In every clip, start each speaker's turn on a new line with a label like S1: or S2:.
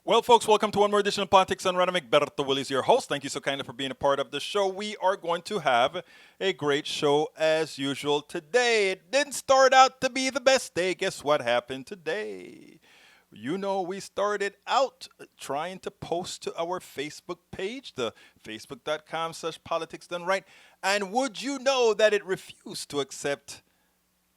S1: Well, folks, welcome to one more edition of Politics Done Right. I'm Egberto Willies, your host. Thank you so kindly for being a part of the show. We are going to have a great show as usual today. It didn't start out to be the best day. Guess what happened today? You know, we started out trying to post to our Facebook page, the facebook.com/politics done right. And would you know that it refused to accept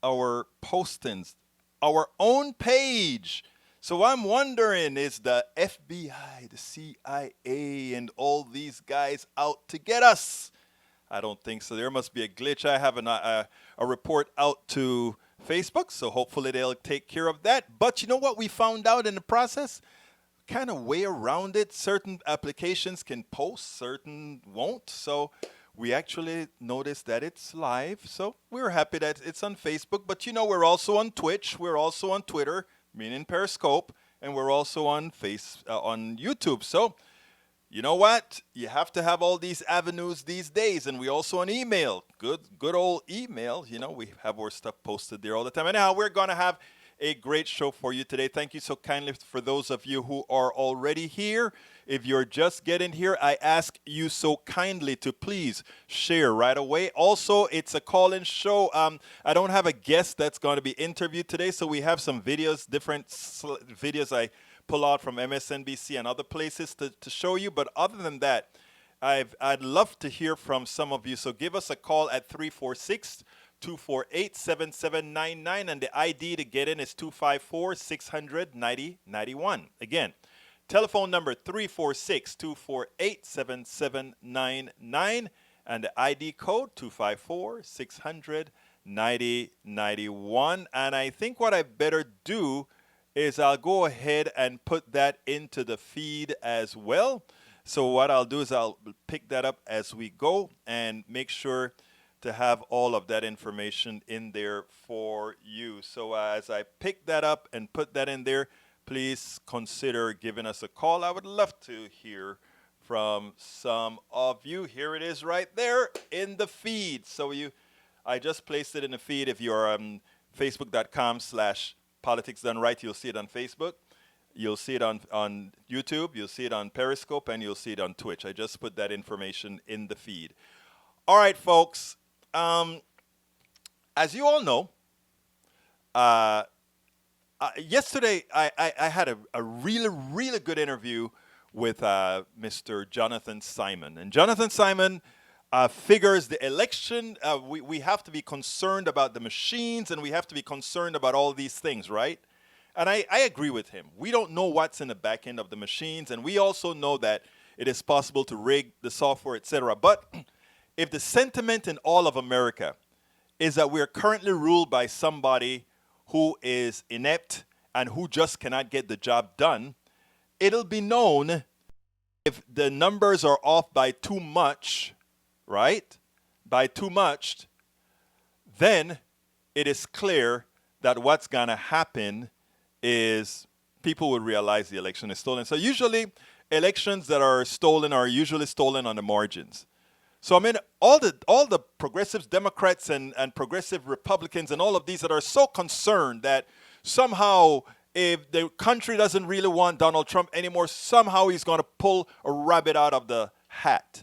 S1: our postings, our own page. So I'm wondering, is the FBI, the CIA, and all these guys out to get us? I don't think so. There must be a glitch. I have a report out to Facebook, so hopefully they'll take care of that. But you know what we found out in the process? Kind of way around it. Certain applications can post, certain won't. So we actually noticed that it's live. So we're happy that it's on Facebook. But you know, we're also on Twitch. We're also on Twitter, meaning Periscope, and we're also on on YouTube. So you know what? You have to have all these avenues these days, and we also on email. Good old email. You know, we have our stuff posted there all the time. Anyhow, we're gonna have a great show for you today. Thank you so kindly for those of you who are already here. If you're just getting here, I ask you so kindly to please share right away. Also, it's a call-in show. I don't have a guest that's going to be interviewed today, so we have some videos, different videos I pull out from MSNBC and other places to show you. But other than that, I'd love to hear from some of you. So give us a call at 346-248-7799, and the ID to get in is 254-600-9091. Again, telephone number 346-248-7799, and the ID code 254-600-9091. And I think what I better do is I'll go ahead and put that into the feed as well. So what I'll do is I'll pick that up as we go and make sure to have all of that information in there for you. So as I pick that up and put that in there, please consider giving us a call. I would love to hear from some of you. Here it is right there in the feed. So I just placed it in the feed. If you're on facebook.com/politics done right, you'll see it on Facebook. You'll see it on YouTube. You'll see it on Periscope, and you'll see it on Twitch. I just put that information in the feed. All right, folks. As you all know, yesterday I had a really good interview with Mr. Jonathan Simon. And Jonathan Simon figures the election, we have to be concerned about the machines, and we have to be concerned about all these things, right? And I agree with him. We don't know what's in the back end of the machines, and we also know that it is possible to rig the software, etc. But if the sentiment in all of America is that we are currently ruled by somebody who is inept and who just cannot get the job done, it'll be known if the numbers are off by too much, right? By too much, then it is clear that what's going to happen is people will realize the election is stolen. So usually elections that are stolen are usually stolen on the margins. So I mean, all the progressives, Democrats, and progressive Republicans, and all of these that are so concerned that somehow if the country doesn't really want Donald Trump anymore, somehow he's going to pull a rabbit out of the hat.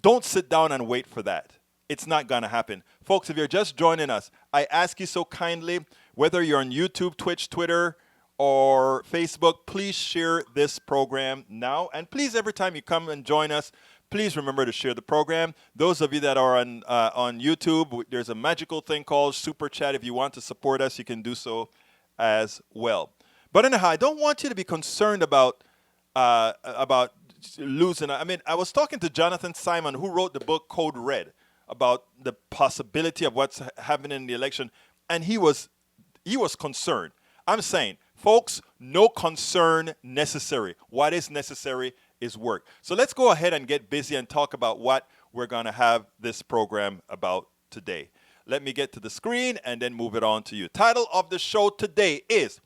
S1: Don't sit down and wait for that. It's not going to happen. Folks, if you're just joining us, I ask you so kindly, whether you're on YouTube, Twitch, Twitter, or Facebook, please share this program now. And please, every time you come and join us, please remember to share the program. Those of you that are on YouTube, there's a magical thing called Super Chat. If you want to support us, you can do so as well. But anyhow, I don't want you to be concerned about losing. I mean, I was talking to Jonathan Simon, who wrote the book Code Red, about the possibility of what's happening in the election, and he was concerned. I'm saying, folks, no concern necessary. What is necessary is work. So let's go ahead and get busy and talk about what we're going to have this program about today. Let me get to the screen and then move it on to you. Title of the show today is,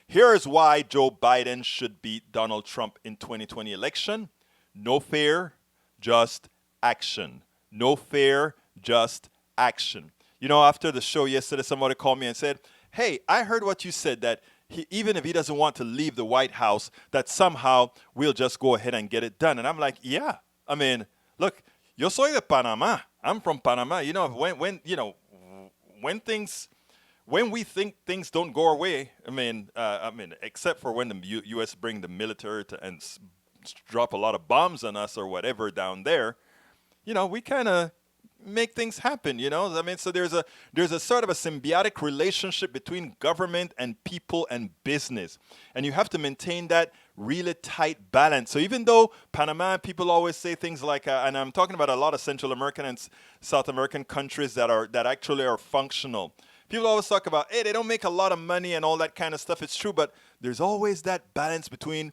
S1: Here's Why Joe Biden Should Beat Donald Trump in 2020 Election. No fear, just action. No fear, just action. You know, after the show yesterday, somebody called me and said, hey, I heard what you said that even if he doesn't want to leave the White House, that somehow we'll just go ahead and get it done. And I'm like, yeah. I mean, look, yo soy de Panama. I'm from Panama. You know, when things when we think things don't go our way, I mean, except for when the U.S. bring the military to and drop a lot of bombs on us or whatever down there, we kind of make things happen. I mean, so there's a sort of a symbiotic relationship between government and people and business, and you have to maintain that really tight balance. So even though Panama people always say things like, and I'm talking about a lot of Central American and South American countries that actually are functional. People always talk about, hey, they don't make a lot of money and all that kind of stuff. It's true, but there's always that balance between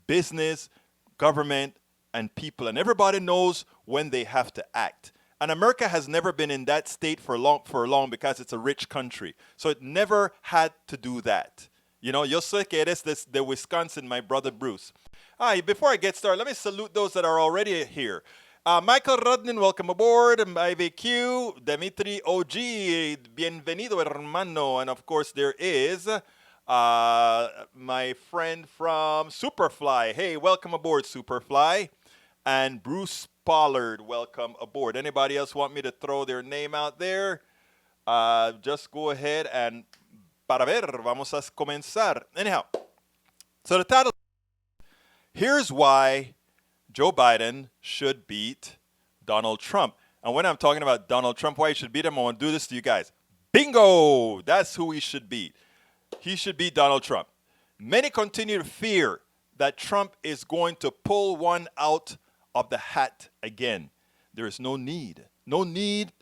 S1: business, government, and people, and everybody knows when they have to act. And America has never been in that state for long because it's a rich country. So it never had to do that. Yo sé que eres de Wisconsin, my brother Bruce. Before I get started, let me salute those that are already here. Michael Rudnin, welcome aboard. IVQ, Dimitri OG, bienvenido, hermano. And of course, there is my friend from Superfly. Hey, welcome aboard, Superfly. And Bruce Pollard, welcome aboard. Anybody else want me to throw their name out there? Just go ahead and para ver, vamos a comenzar. Anyhow, so the title, here's why Joe Biden should beat Donald Trump. And when I'm talking about Donald Trump, why he should beat him, I want to do this to you guys. Bingo! That's who he should beat. He should beat Donald Trump. Many continue to fear that Trump is going to pull one out of the hat again. There is no need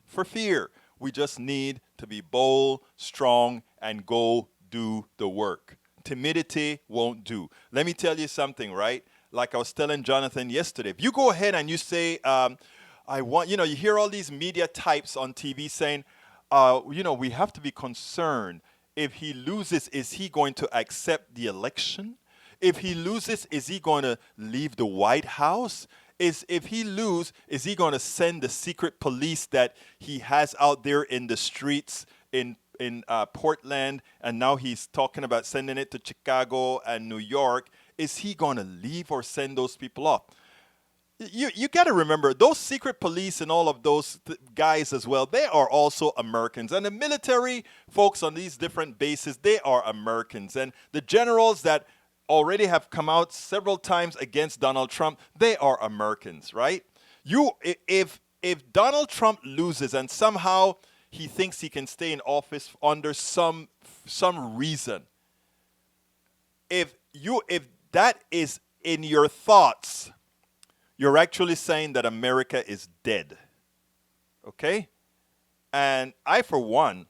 S1: for fear. We just need to be bold, strong, and go do the work. Timidity won't do. Let me tell you something, right? Like I was telling Jonathan yesterday, if you go ahead and you say, you hear all these media types on TV saying, we have to be concerned. If he loses, is he going to accept the election? If he loses, is he going to leave the White House? If he loses, is he going to send the secret police that he has out there in the streets in Portland, and now he's talking about sending it to Chicago and New York? Is he going to leave or send those people off? You got to remember, those secret police and all of those guys as well, they are also Americans. And the military folks on these different bases, they are Americans. And the generals that already have come out several times against Donald Trump, they are Americans, right? If Donald Trump loses and somehow he thinks he can stay in office under some reason, if that is in your thoughts, you're actually saying that America is dead. Okay? And I, for one,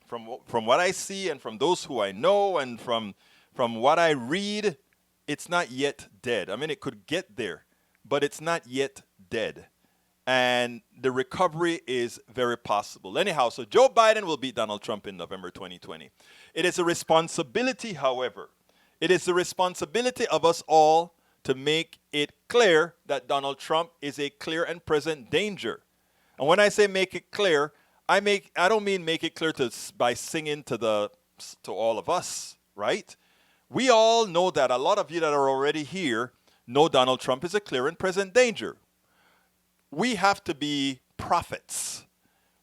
S1: from what I see and from those who I know and from what I read, it's not yet dead. I mean, it could get there, but it's not yet dead. And the recovery is very possible. Anyhow, so Joe Biden will beat Donald Trump in November 2020. It is a responsibility, however. It is the responsibility of us all to make it clear that Donald Trump is a clear and present danger. And when I say make it clear, I don't mean make it clear by singing to all of us, right? We all know that. A lot of you that are already here know Donald Trump is a clear and present danger. We have to be prophets.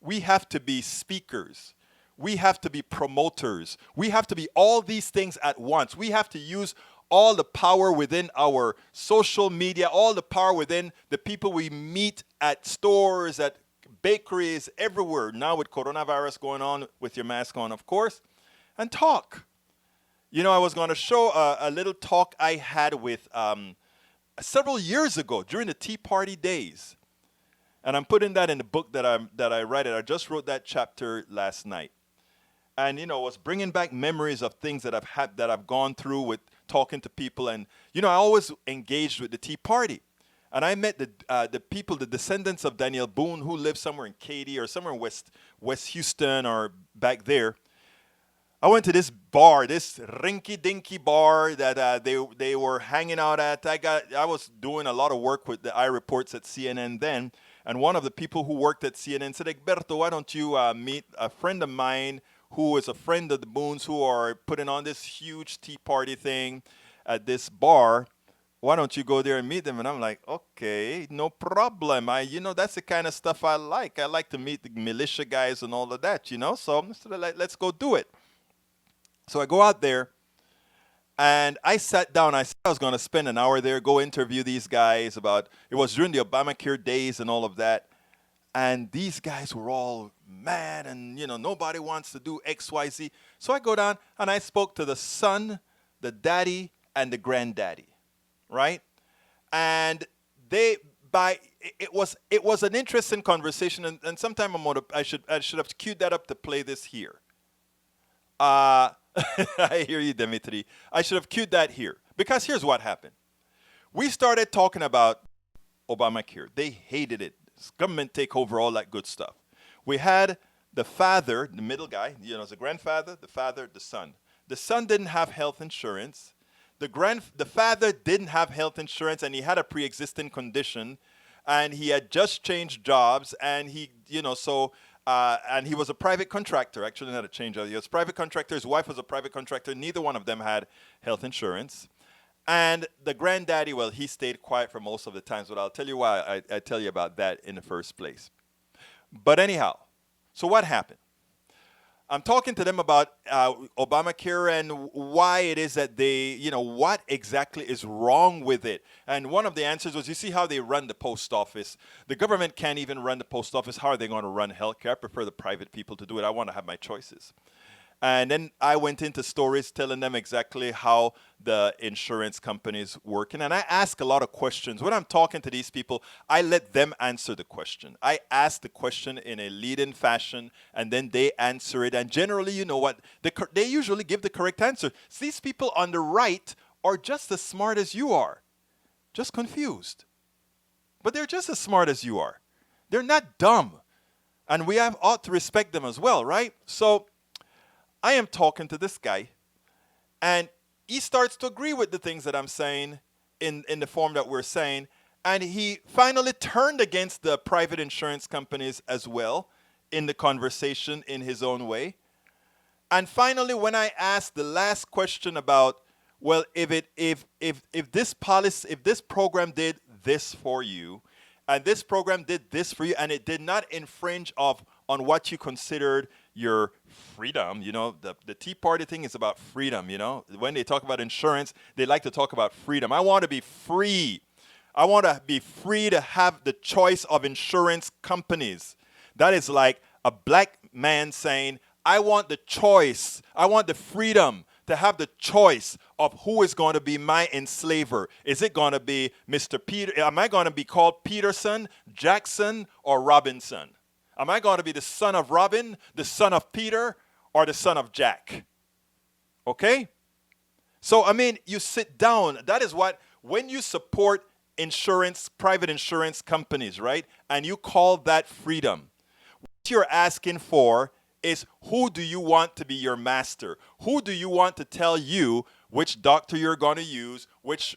S1: We have to be speakers. We have to be promoters. We have to be all these things at once. We have to use all the power within our social media, all the power within the people we meet at stores, at bakeries, everywhere. Now with coronavirus going on, with your mask on, of course, and talk. I was going to show a little talk I had with several years ago during the Tea Party days. And I'm putting that in the book that I write. I just wrote that chapter last night. And, was bringing back memories of things that I've gone through with talking to people. And, I always engaged with the Tea Party. And I met the people, the descendants of Daniel Boone, who live somewhere in Katy or somewhere in West Houston or back there. I went to this bar, this rinky-dinky bar that they were hanging out at. I was doing a lot of work with the iReports at CNN then. And one of the people who worked at CNN said, Egberto, why don't you meet a friend of mine who is a friend of the Moons, who are putting on this huge tea party thing at this bar. Why don't you go there and meet them? And I'm like, okay, no problem. That's the kind of stuff I like. I like to meet the militia guys and all of that. So let's go do it. So I go out there and I sat down. I said I was going to spend an hour there, go interview these guys about, it was during the Obamacare days and all of that. And these guys were all mad and, nobody wants to do X, Y, Z. So I go down and I spoke to the son, the daddy, and the granddaddy, right? And it was an interesting conversation, and sometime I should have queued that up to play this here. I hear you, Dimitri. I should have queued that here because here's what happened. We started talking about Obamacare. They hated it. Government takeover, all that good stuff. We had the father, the middle guy, the grandfather, the father, the son. The son didn't have health insurance. The father didn't have health insurance, and he had a pre-existing condition, and he had just changed jobs, and and he was a private contractor. Actually, not a change job. He was a private contractor. His wife was a private contractor. Neither one of them had health insurance. And the granddaddy, well, he stayed quiet for most of the times, but I'll tell you why I tell you about that in the first place. But anyhow, so what happened? I'm talking to them about Obamacare and why it is that what exactly is wrong with it. And one of the answers was, you see how they run the post office. The government can't even run the post office. How are they going to run healthcare? I prefer the private people to do it. I want to have my choices. And then I went into stories telling them exactly how the insurance companies working. And I ask a lot of questions. When I'm talking to these people, I let them answer the question. I ask the question in a lead-in fashion, and then they answer it. And generally, you know what? They usually give the correct answer. So these people on the right are just as smart as you are, just confused. But they're just as smart as you are. They're not dumb. And we ought to respect them as well, right? So I am talking to this guy, and he starts to agree with the things that I'm saying in the form that we're saying, and he finally turned against the private insurance companies as well in the conversation in his own way. And finally, when I asked the last question about, well, if this program did this for you, and this program did this for you, and it did not infringe on what you considered your freedom, the Tea Party thing is about freedom, When they talk about insurance, they like to talk about freedom. I want to be free. I want to be free to have the choice of insurance companies. That is like a black man saying, I want the choice. I want the freedom to have the choice of who is going to be my enslaver. Is it going to be Mr. Peter? Am I going to be called Peterson, Jackson, or Robinson? Am I going to be the son of Robin, the son of Peter, or the son of Jack? Okay? So, you sit down. That is what, when you support insurance, private insurance companies, right? And you call that freedom, what you're asking for is, who do you want to be your master? Who do you want to tell you which doctor you're going to use, which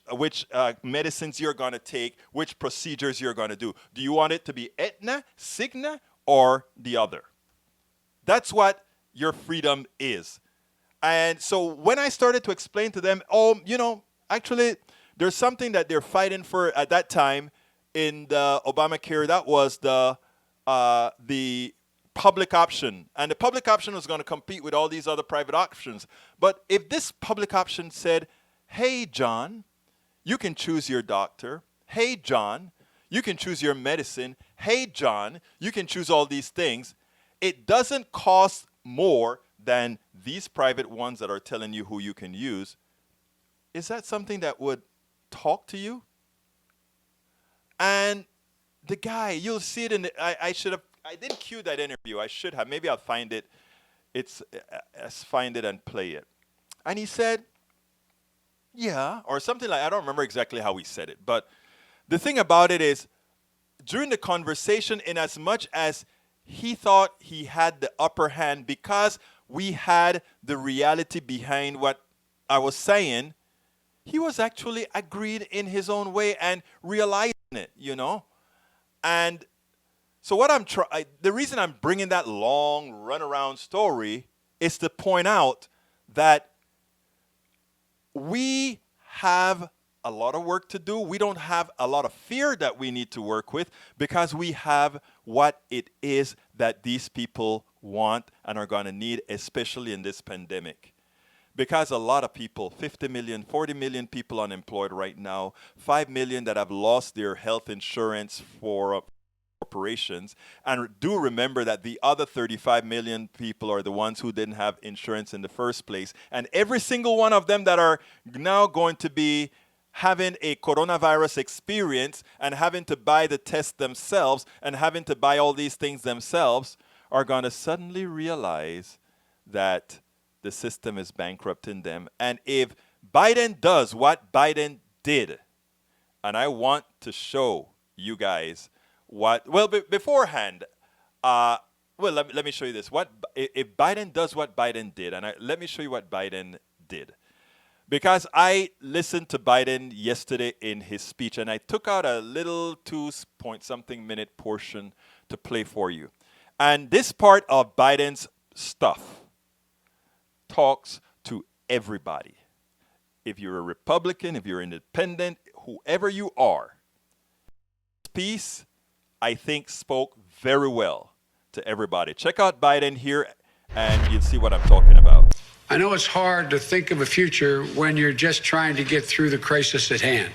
S1: medicines you're going to take, which procedures you're going to do? Do you want it to be Aetna, Cigna, or the other? That's what your freedom is. And so when I started to explain to them, actually, there's something that they're fighting for at that time in the Obamacare. That was the public option. And the public option was going to compete with all these other private options. But if this public option said, hey, John, you can choose your doctor. Hey, John, you can choose your medicine. Hey, John, you can choose all these things. It doesn't cost more than these private ones that are telling you who you can use. Is that something that would talk to you? And the guy, you'll see it in I didn't cue that interview. I should have. Maybe I'll find it. Find it and play it. And he said, yeah, or something like, I don't remember exactly how he said it. But the thing about it is, during the conversation, in as much as he thought he had the upper hand because we had the reality behind what I was saying, he was actually agreed in his own way and realizing it, And so what the reason I'm bringing that long runaround story is to point out that we have a lot of work to do. We don't have a lot of fear that we need to work with because we have what it is that these people want and are going to need, especially in this pandemic. Because a lot of people, 50 million, 40 million people unemployed right now, 5 million that have lost their health insurance for corporations. And do remember that the other 35 million people are the ones who didn't have insurance in the first place. And every single one of them that are now going to be having a coronavirus experience and having to buy the test themselves and having to buy all these things themselves are going to suddenly realize that the system is bankrupting them. And if Biden does what Biden did, and I want to show you guys what, well, beforehand, let me show you this. What if Biden does what Biden did, and let me show you what Biden did. Because I listened to Biden yesterday in his speech, and I took out a little 2-point-something minute portion to play for you. And this part of Biden's stuff talks to everybody. If you're a Republican, if you're independent, whoever you are, this piece, I think, spoke very well to everybody. Check out Biden here, and you'll see what I'm talking about.
S2: I know it's hard to think of a future when you're just trying to get through the crisis at hand.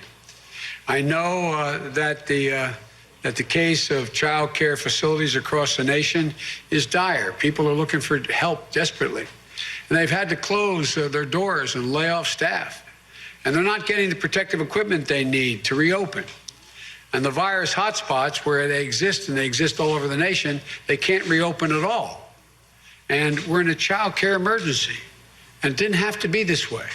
S2: I know that the case of child care facilities across the nation is dire. People are looking for help desperately. And they've had to close their doors and lay off staff. And they're not getting the protective equipment they need to reopen. And the virus hotspots where they exist, and they exist all over the nation, they can't reopen at all. And we're in a child care emergency. And it didn't have to be this way.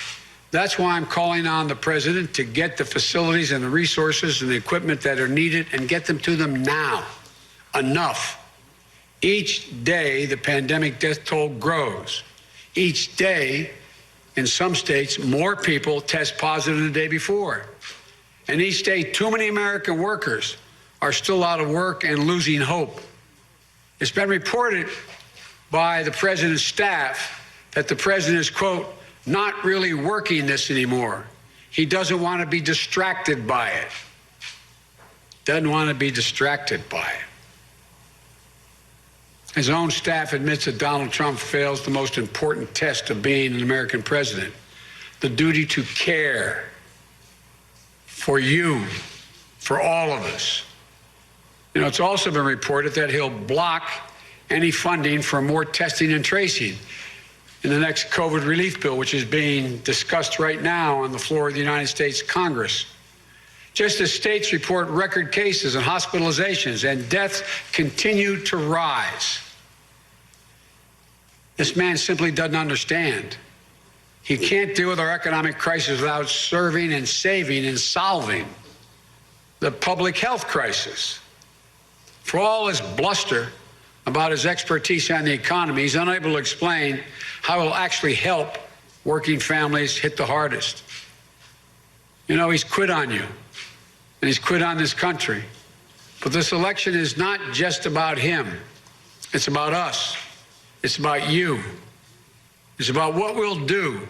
S2: That's why I'm calling on the president to get the facilities and the resources and the equipment that are needed and get them to them now. Enough. Each day, the pandemic death toll grows. Each day, in some states, more people test positive than the day before. And each day, too many American workers are still out of work and losing hope. It's been reported by the president's staff that the president is, quote, not really working this anymore. He doesn't want to be distracted by it. Doesn't want to be distracted by it. His own staff admits that Donald Trump fails the most important test of being an American president, the duty to care for you, for all of us. You know, it's also been reported that he'll block any funding for more testing and tracing in the next COVID relief bill, which is being discussed right now on the floor of the United States Congress. Just as states report record cases and hospitalizations and deaths continue to rise, this man simply doesn't understand. He can't deal with our economic crisis without serving and saving and solving the public health crisis. For all his bluster about his expertise on the economy, he's unable to explain how it will actually help working families hit the hardest. You know, he's quit on you, and he's quit on this country. But this election is not just about him. It's about us. It's about you. It's about what we'll do,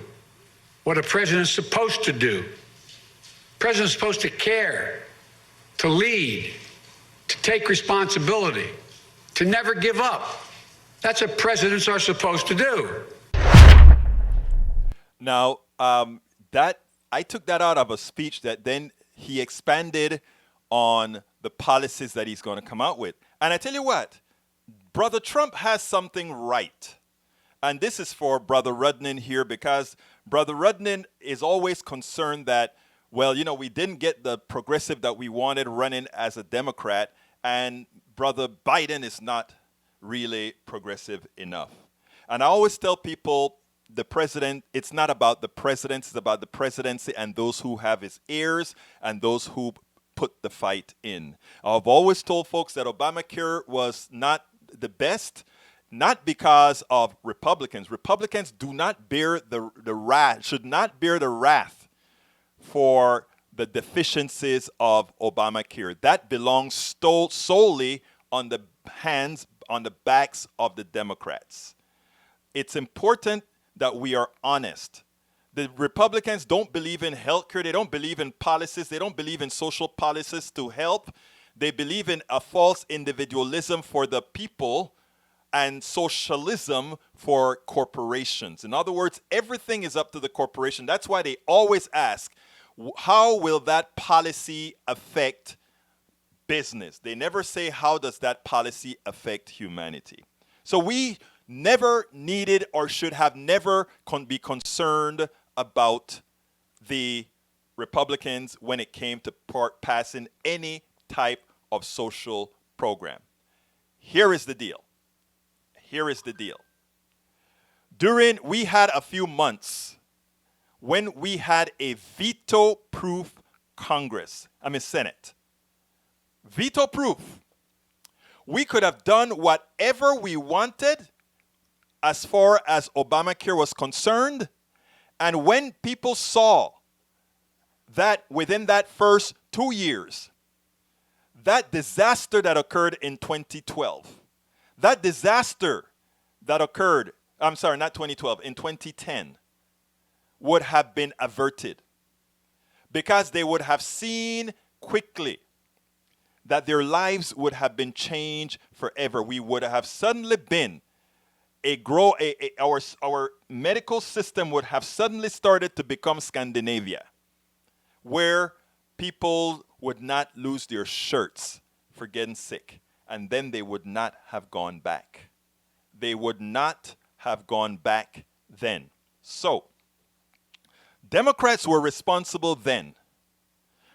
S2: what a president's supposed to do. The president's supposed to care, to lead, to take responsibility, to never give up. That's what presidents are supposed to do.
S1: Now, that I took that out of a speech that then he expanded on the policies that he's going to come out with. And I tell you what, Brother Trump has something right. And this is for Brother Rudnin here, because Brother Rudnin is always concerned that, well, you know, we didn't get the progressive that we wanted running as a Democrat, and Brother Biden is not really progressive enough. And I always tell people, the president, it's not about the president, it's about the presidency and those who have his ears and those who put the fight in. I've always told folks that Obamacare was not the best, not because of Republicans. Republicans do not bear the wrath, should not bear the wrath for the deficiencies of Obamacare. That belongs solely on the hands, on the backs of the Democrats. it's important that we are honest. The Republicans don't believe in healthcare. They don't believe in policies. They don't believe in social policies to help. They believe in a false individualism for the people and socialism for corporations. In other words, everything is up to the corporation. That's why they always ask, how will that policy affect business? They never say, how does that policy affect humanity? So we never needed or should have never be concerned about the Republicans when it came to passing any type of social program. Here is the deal. Here is the deal. We had a few months when we had a veto-proof Senate. Veto-proof. We could have done whatever we wanted as far as Obamacare was concerned. And when people saw that within that first 2 years, that disaster that occurred in 2012, that disaster that occurred, I'm sorry, not 2012, in 2010, would have been averted because they would have seen quickly that their lives would have been changed forever. We would have suddenly been our medical system would have suddenly started to become Scandinavia, where people would not lose their shirts for getting sick, and then they would not have gone back. They would not have gone back then. So, Democrats were responsible then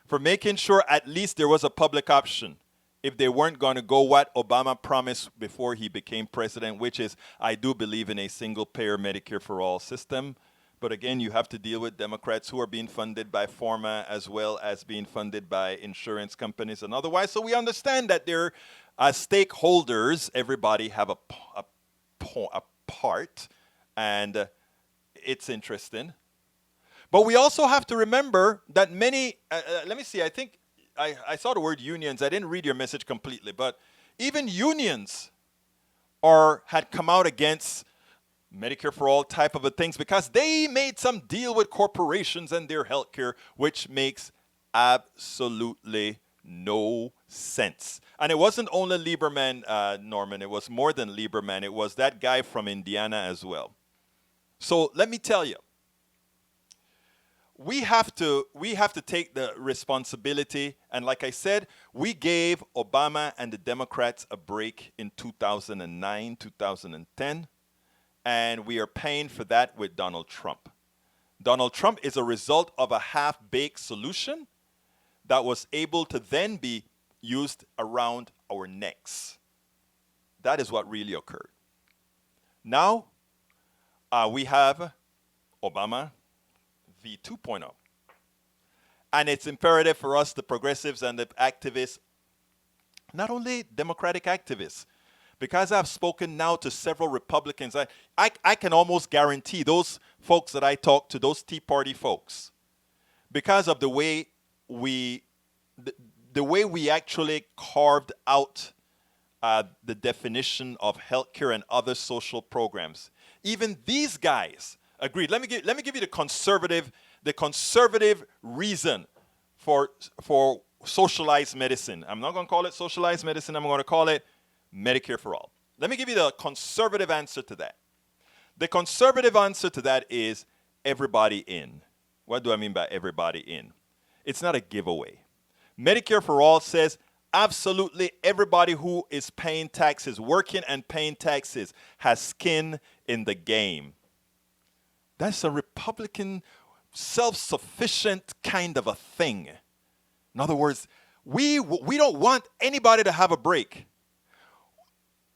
S1: for making sure at least there was a public option if they weren't going to go what Obama promised before he became president, which is, I do believe in a single-payer Medicare for all system. But again, you have to deal with Democrats who are being funded by pharma as well as being funded by insurance companies and otherwise. So we understand that they're as stakeholders, everybody have a part, and it's interesting. But we also have to remember that many, let me see, I think I saw the word unions. I didn't read your message completely, but even unions had come out against Medicare for all type of things because they made some deal with corporations and their healthcare, which makes absolutely no sense. And it wasn't only Lieberman, Norman. It was more than Lieberman. It was that guy from Indiana as well. So let me tell you, we have to take the responsibility. And like I said, we gave Obama and the Democrats a break in 2009, 2010. And we are paying for that with Donald Trump. Donald Trump is a result of a half-baked solution that was able to then be used around our necks. That is what really occurred. Now, we have Obama v 2.0. And it's imperative for us, the progressives and the activists, not only Democratic activists, because I've spoken now to several Republicans, I can almost guarantee those folks that I talk to, those Tea Party folks, because of the way we actually carved out the definition of healthcare and other social programs. Even these guys agreed. Let me give you the conservative reason for socialized medicine. I'm not going to call it socialized medicine. I'm going to call it Medicare for all. Let me give you the conservative answer to that. The conservative answer to that is everybody in. What do I mean by everybody in? It's not a giveaway. Medicare for all says absolutely everybody who is paying taxes, working and paying taxes, has skin in the game. That's a Republican, self-sufficient kind of a thing. In other words, we don't want anybody to have a break.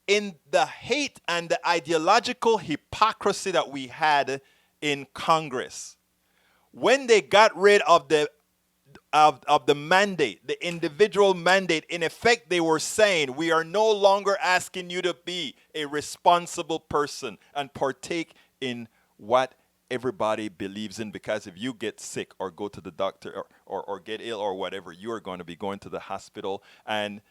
S1: In the hate and the ideological hypocrisy that we had in Congress, when they got rid of the mandate, the individual mandate, in effect, they were saying, we are no longer asking you to be a responsible person and partake in what everybody believes in, because if you get sick or go to the doctor or get ill or whatever, you are going to be going to the hospital. And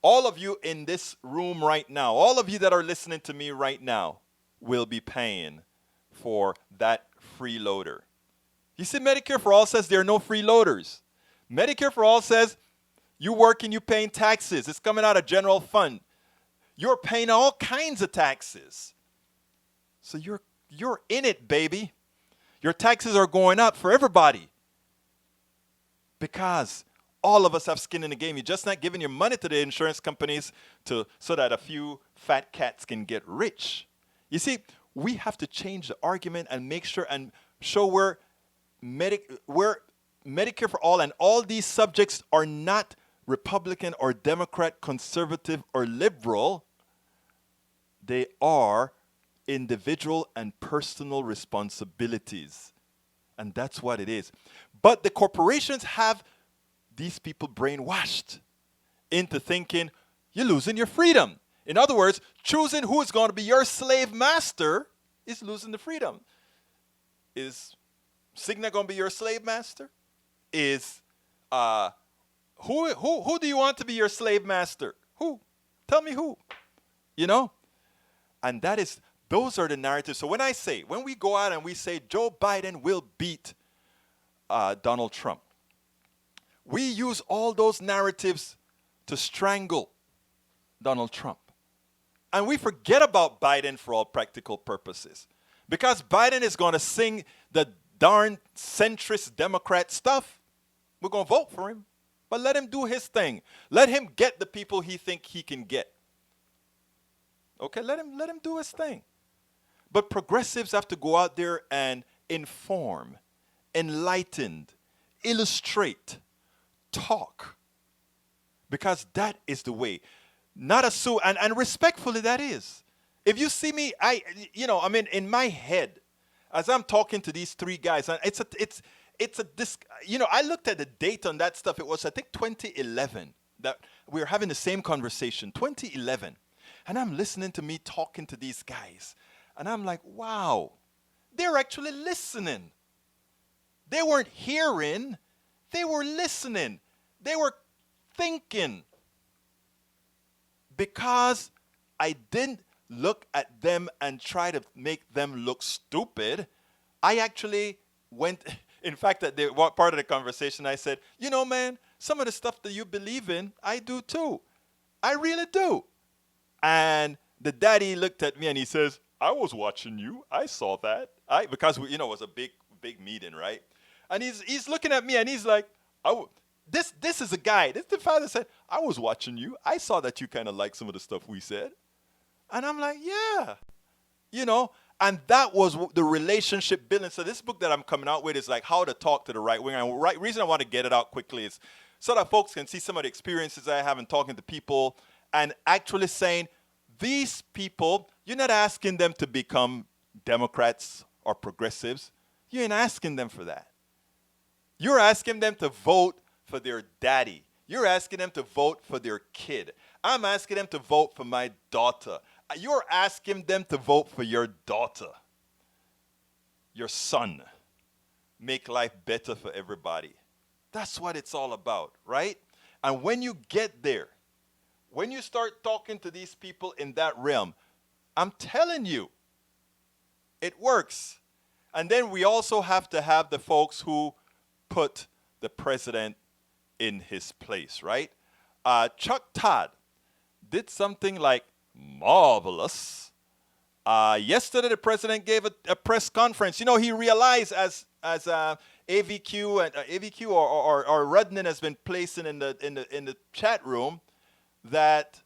S1: all of you in this room right now, all of you that are listening to me right now, will be paying for that freeloader. You see, Medicare for All says there are no freeloaders. Medicare for All says you working, you paying taxes. It's coming out of general fund. You're paying all kinds of taxes. So you're in it, baby. Your taxes are going up for everybody because all of us have skin in the game. You're just not giving your money to the insurance companies so that a few fat cats can get rich. You see, we have to change the argument and make sure and show where Medicare for All and all these subjects are not Republican or Democrat, conservative or liberal. They are individual and personal responsibilities. And that's what it is. But the corporations have these people brainwashed into thinking you're losing your freedom. In other words, choosing who is going to be your slave master is losing the freedom. Is Cigna going to be your slave master? Is who do you want to be your slave master? Who? Tell me who. You know? And those are the narratives. So when we go out and we say Joe Biden will beat Donald Trump, we use all those narratives to strangle Donald Trump. And we forget about Biden for all practical purposes. Because Biden is going to sing the darn centrist Democrat stuff. We're going to vote for him. But let him do his thing. Let him get the people he think he can get. Okay, let him do his thing. But progressives have to go out there and inform, enlighten, illustrate, talk. Because that is the way. Not assume, and respectfully that is. If you see me, in my head, as I'm talking to these three guys, and I looked at the date on that stuff. It was, I think, 2011 that we were having the same conversation, 2011. And I'm listening to me talking to these guys. And I'm like, wow, they're actually listening. They weren't hearing. They were listening. They were thinking. Because I didn't look at them and try to make them look stupid, I actually went, in fact, at one part of the conversation, I said, you know, man, some of the stuff that you believe in, I do too. I really do. And the daddy looked at me and he says, I was watching you. I saw that. Because it was a big meeting, right? And he's looking at me and he's like, this is a guy. The father said, I was watching you. I saw that you kind of like some of the stuff we said. And I'm like, yeah. And that was the relationship building. So this book that I'm coming out with is like how to talk to the right wing. And the reason I want to get it out quickly is so that folks can see some of the experiences I have in talking to people and actually saying, these people, you're not asking them to become Democrats or progressives. You ain't asking them for that. You're asking them to vote for their daddy. You're asking them to vote for their kid. I'm asking them to vote for my daughter. You're asking them to vote for your daughter, your son. Make life better for everybody. That's what it's all about, right? And when you get there, when you start talking to these people in that realm, I'm telling you, it works. And then we also have to have the folks who put the president in his place, right? Chuck Todd did something like marvelous. Yesterday, the president gave a press conference. He realized as AVQ and AVQ or Rudnin has been placing in the chat room that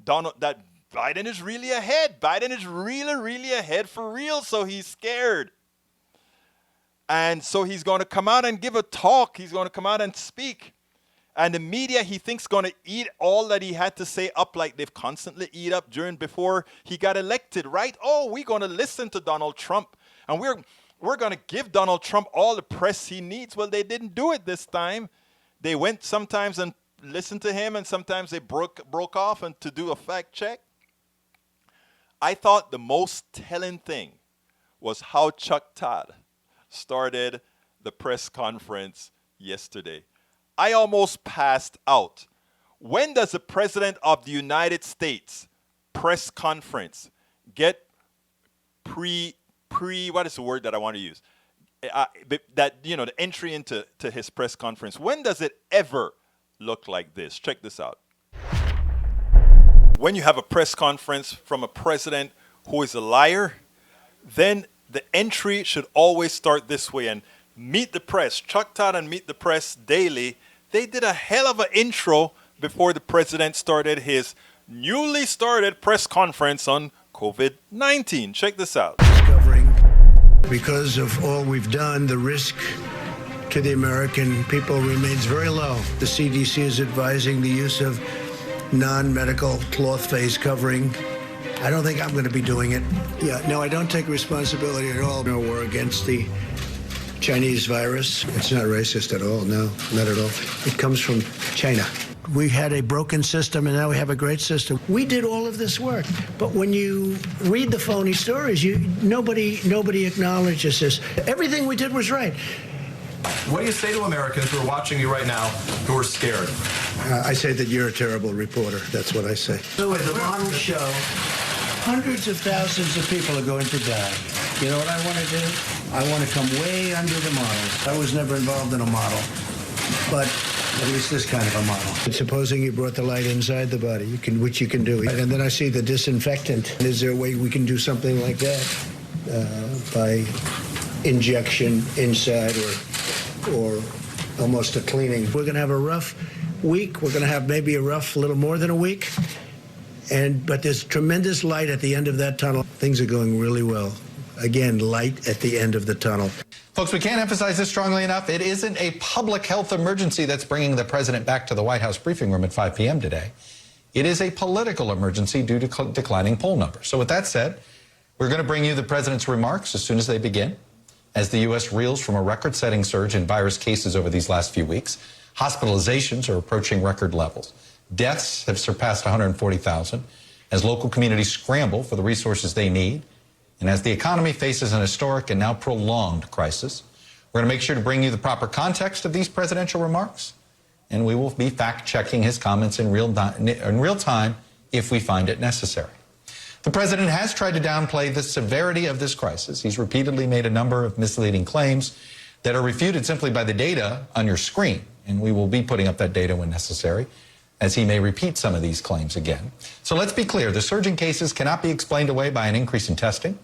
S1: Biden is really ahead. Biden is really, really ahead for real. So he's scared. And so he's going to come out and give a talk. He's going to come out and speak. And the media, he thinks, going to eat all that he had to say up like they've constantly eat up before he got elected, right? Oh, we're going to listen to Donald Trump. And we're going to give Donald Trump all the press he needs. Well, they didn't do it this time. They went sometimes and listened to him, and sometimes they broke off and to do a fact check. I thought the most telling thing was how Chuck Todd started the press conference yesterday. I almost passed out. When does the President of the United States press conference get what is the word that I want to use? That the entry into his press conference. When does it ever look like this? Check this out. When you have a press conference from a president who is a liar, then the entry should always start this way. And Meet the Press, Chuck Todd and Meet the Press Daily, they did a hell of an intro before the president started his newly started press conference on COVID-19. Check this out.
S3: Discovering, because of all we've done, the risk to the American people remains very low. The CDC is advising the use of non-medical cloth face covering. I don't think I'm going to be doing it. Yeah, no, I don't take responsibility at all. No, we're against the Chinese virus. It's not racist at all. No, not at all. It comes from China. We had a broken system, and now we have a great system. We did all of this work, but when you read the phony stories, nobody acknowledges this. Everything we did was right.
S4: What do you say to Americans who are watching you right now who are scared?
S3: I say that you're a terrible reporter. That's what I say. So at the model show, hundreds of thousands of people are going to die. You know what I want to do? I want to come way under the model. I was never involved in a model, but at least this kind of a model. And supposing you brought the light inside the body, which you can do. And then I see the disinfectant. Is there a way we can do something like that by injection inside or almost a cleaning? We're going to have a rough week. We're going to have maybe a rough little more than a week. But there's tremendous light at the end of that tunnel. Things are going really well. Again, light at the end of the tunnel.
S5: Folks, we can't emphasize this strongly enough. It isn't a public health emergency that's bringing the president back to the White House briefing room at 5 p.m. today. It is a political emergency due to declining poll numbers. So with that said, we're going to bring you the president's remarks as soon as they begin. As the U.S. reels from a record-setting surge in virus cases over these last few weeks, hospitalizations are approaching record levels. Deaths have surpassed 140,000 as local communities scramble for the resources they need. And as the economy faces an historic and now prolonged crisis, we're going to make sure to bring you the proper context of these presidential remarks, and we will be fact-checking his comments in real time if we find it necessary. The president has tried to downplay the severity of this crisis. He's repeatedly made a number of misleading claims that are refuted simply by the data on your screen, and we will be putting up that data when necessary, as he may repeat some of these claims again. So let's be clear, the surge in cases cannot be explained away by an increase in testing.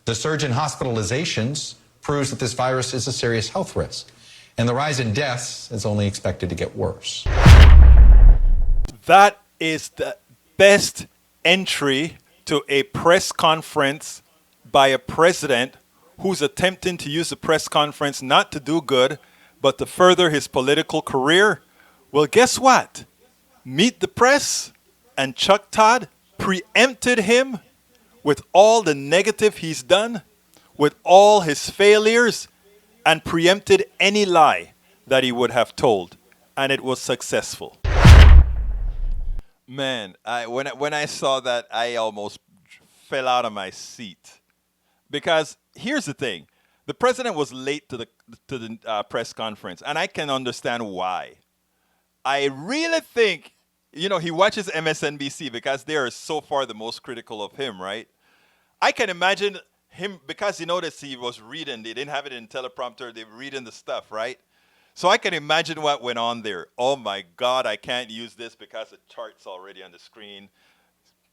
S5: The surge in hospitalizations proves that this virus is a serious health risk, and the rise in deaths is only expected to get worse.
S1: That is the best entry to a press conference by a president who's attempting to use the press conference not to do good, but to further his political career. Well, guess what? Meet the Press and Chuck Todd preempted him with all the negative he's done, with all his failures, and preempted any lie that he would have told. And it was successful. Man, when I saw that, I almost fell out of my seat. Because here's the thing. The president was late to the press conference, and I can understand why. I really think, he watches MSNBC because they are so far the most critical of him, right? I can imagine him, because he noticed he was reading. They didn't have it in teleprompter. They were reading the stuff, right? So I can imagine what went on there. Oh, my God, I can't use this because the chart's already on the screen.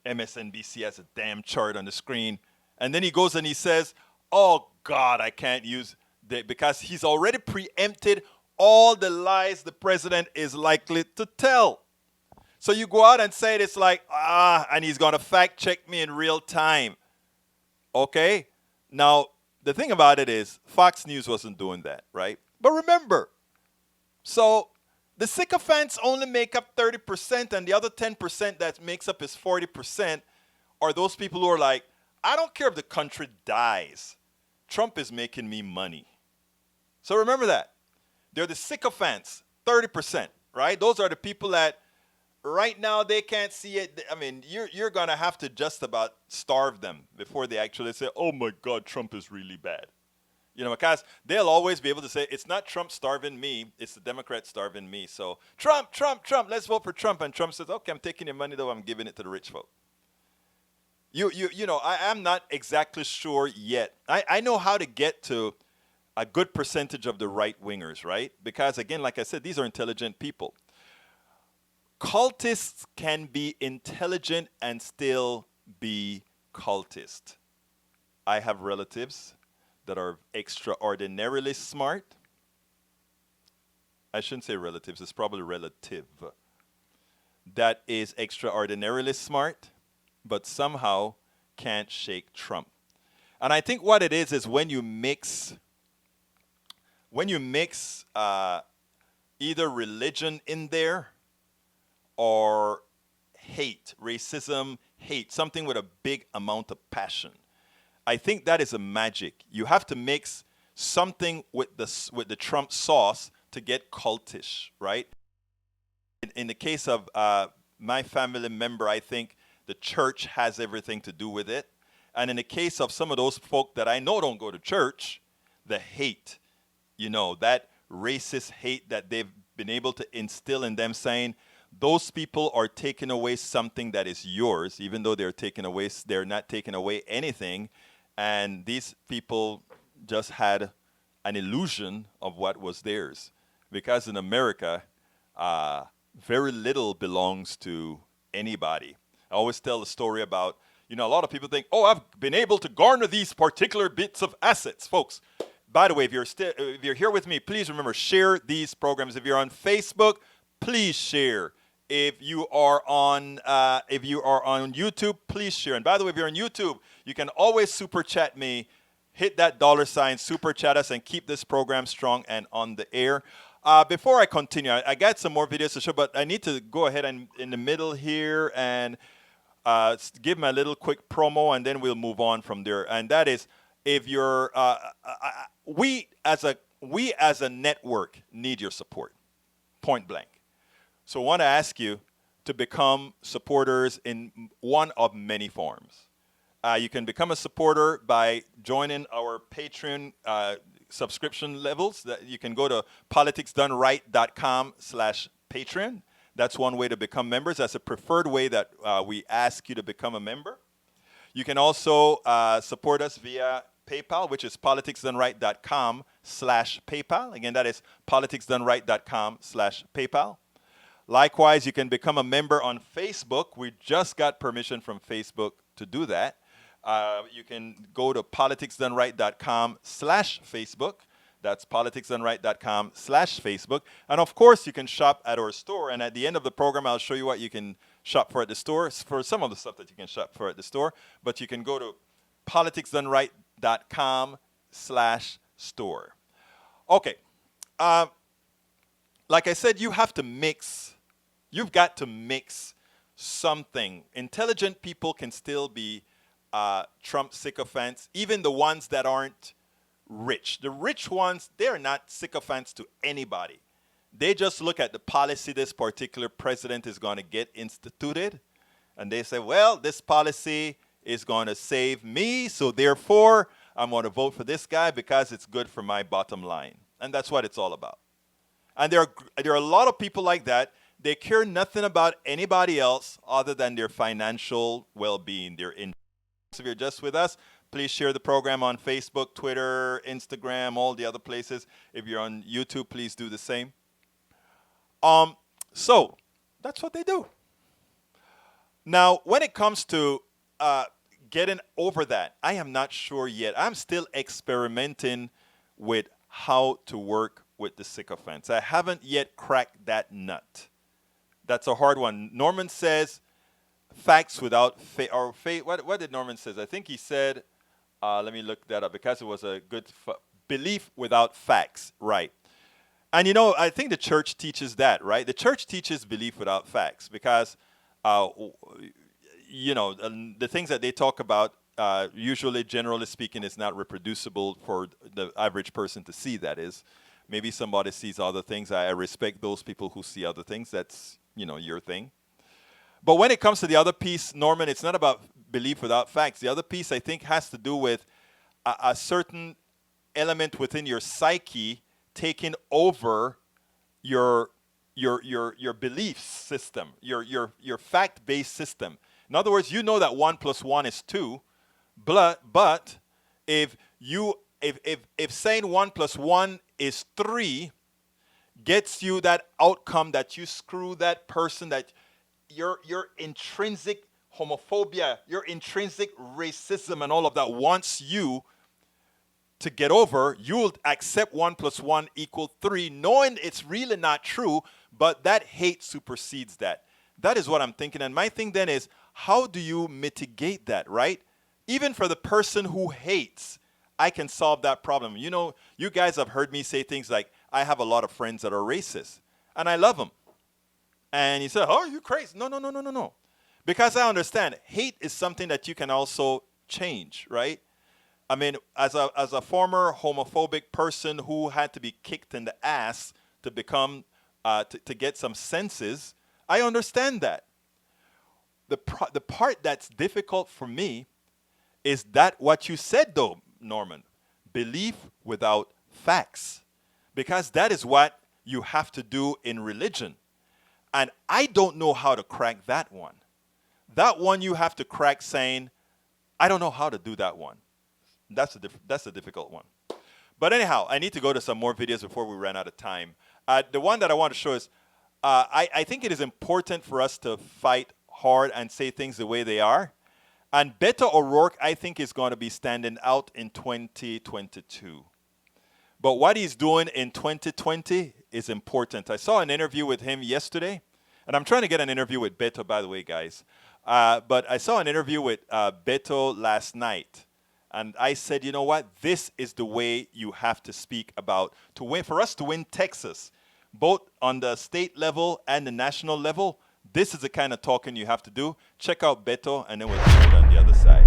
S1: MSNBC has a damn chart on the screen. And then he goes and he says, oh, God, I can't use that, because he's already preempted all the lies the president is likely to tell. So you go out and say it, it's like, and he's going to fact check me in real time. Okay? Now, the thing about it is, Fox News wasn't doing that, right? But remember, so the sycophants only make up 30%, and the other 10% that makes up his 40% are those people who are like, I don't care if the country dies. Trump is making me money. So remember that. They're the sycophants, 30%, right? Those are the people that right now they can't see it. I mean, you're going to have to just about starve them before they actually say, oh my God, Trump is really bad. Because they'll always be able to say, it's not Trump starving me, it's the Democrats starving me. So Trump, Trump, Trump, let's vote for Trump. And Trump says, okay, I'm taking your money though, I'm giving it to the rich folk. I am not exactly sure yet. I know how to get to a good percentage of the right wingers, right? Because again, like I said, these are intelligent people. Cultists can be intelligent and still be cultist. I have relatives that are extraordinarily smart. I shouldn't say relatives, it's probably relative. That is extraordinarily smart, but somehow can't shake Trump. And I think what it is when you mix either religion in there or hate, racism, hate, something with a big amount of passion. I think that is a magic. You have to mix something with the Trump sauce to get cultish, right? In the case of my family member, I think the church has everything to do with it. And in the case of some of those folk that I know don't go to church, the hate, that racist hate that they've been able to instill in them, saying those people are taking away something that is yours, even though they're not taking away anything. And these people just had an illusion of what was theirs. Because in America, very little belongs to anybody. I always tell the story about, a lot of people think, oh, I've been able to garner these particular bits of assets. Folks, by the way, if you're here with me, please remember, share these programs. If you're on Facebook, please share. If you are on YouTube, please share. And by the way, if you're on YouTube, you can always super chat me, hit that $ super chat us, and keep this program strong and on the air. Before I continue, I got some more videos to show, but I need to go ahead and in the middle here and give my little quick promo, and then we'll move on from there. And that is, if you're, we as a network need your support, point blank. So I want to ask you to become supporters in one of many forms. You can become a supporter by joining our Patreon subscription levels. That you can go to politicsdoneright.com/Patreon. That's one way to become members. That's a preferred way that we ask you to become a member. You can also support us via PayPal, which is politicsdoneright.com/PayPal. Again, that is politicsdoneright.com/PayPal. Likewise, you can become a member on Facebook. We just got permission from Facebook to do that. You can go to politicsdoneright.com/Facebook. That's politicsdoneright.com/Facebook. And of course, you can shop at our store. And at the end of the program, I'll show you what you can shop for at the store, for some of the stuff that you can shop for at the store. But you can go to politicsdoneright.com/store. Okay. Like I said, you've got to mix something. Intelligent people can still be Trump sycophants, even the ones that aren't rich. The rich ones, they're not sycophants to anybody. They just look at the policy this particular president is going to get instituted, and they say, well, this policy is going to save me, so therefore I'm going to vote for this guy because it's good for my bottom line. And that's what it's all about. And there are a lot of people like that. They care nothing about anybody else other than their financial well-being. If you're just with us, please share the program on Facebook, Twitter, Instagram, all the other places. If you're on YouTube, please do the same. So that's what they do. Now, when it comes to getting over that, I am not sure yet. I'm still experimenting with how to work with the sycophants. I haven't yet cracked that nut. That's a hard one. Norman says facts without faith. What did Norman says? I think he said, let me look that up because it was a good belief without facts, right? And I think the church teaches that, right? The church teaches belief without facts because, the things that they talk about, usually, generally speaking, is not reproducible for the average person to see, that is. Maybe somebody sees other things. I respect those people who see other things. That's, your thing. But when it comes to the other piece, Norman, it's not about belief without facts. The other piece, I think, has to do with a certain element within your psyche taking over your belief system, your fact-based system. In other words, you know that 1 plus 1 is 2, but if saying 1 plus 1 is 3 gets you that outcome that you screw that person, that your intrinsic homophobia, your intrinsic racism and all of that wants you to get over, you'll accept 1 plus 1 equal 3, knowing it's really not true, but that hate supersedes that. That is what I'm thinking. And my thing then is, how do you mitigate that, right? Even for the person who hates, I can solve that problem. You know, you guys have heard me say things like, I have a lot of friends that are racist, and I love them. And you say, oh, you crazy. No, no, no, no, no, no. Because I understand hate is something that you can also change, right? I mean, as a former homophobic person who had to be kicked in the ass to become to get some senses, I understand that. The part that's difficult for me is that what you said, though, Norman, belief without facts, because that is what you have to do in religion, and I don't know how to crack that one. That one you have to crack saying, I don't know how to do that one. That's a difficult one. But anyhow, I need to go to some more videos before we run out of time. The one that I want to show is, I think it is important for us to fight hard and say things the way they are. And Beto O'Rourke, I think, is going to be standing out in 2022. But what he's doing in 2020 is important. I saw an interview with him yesterday, and I'm trying to get an interview with Beto, by the way, guys. But I saw an interview with Beto last night. And I said, you know what? This is the way you have to speak about to win. For us to win Texas, both on the state level and the national level, this is the kind of talking you have to do. Check out Beto, and then we'll do it on the other side.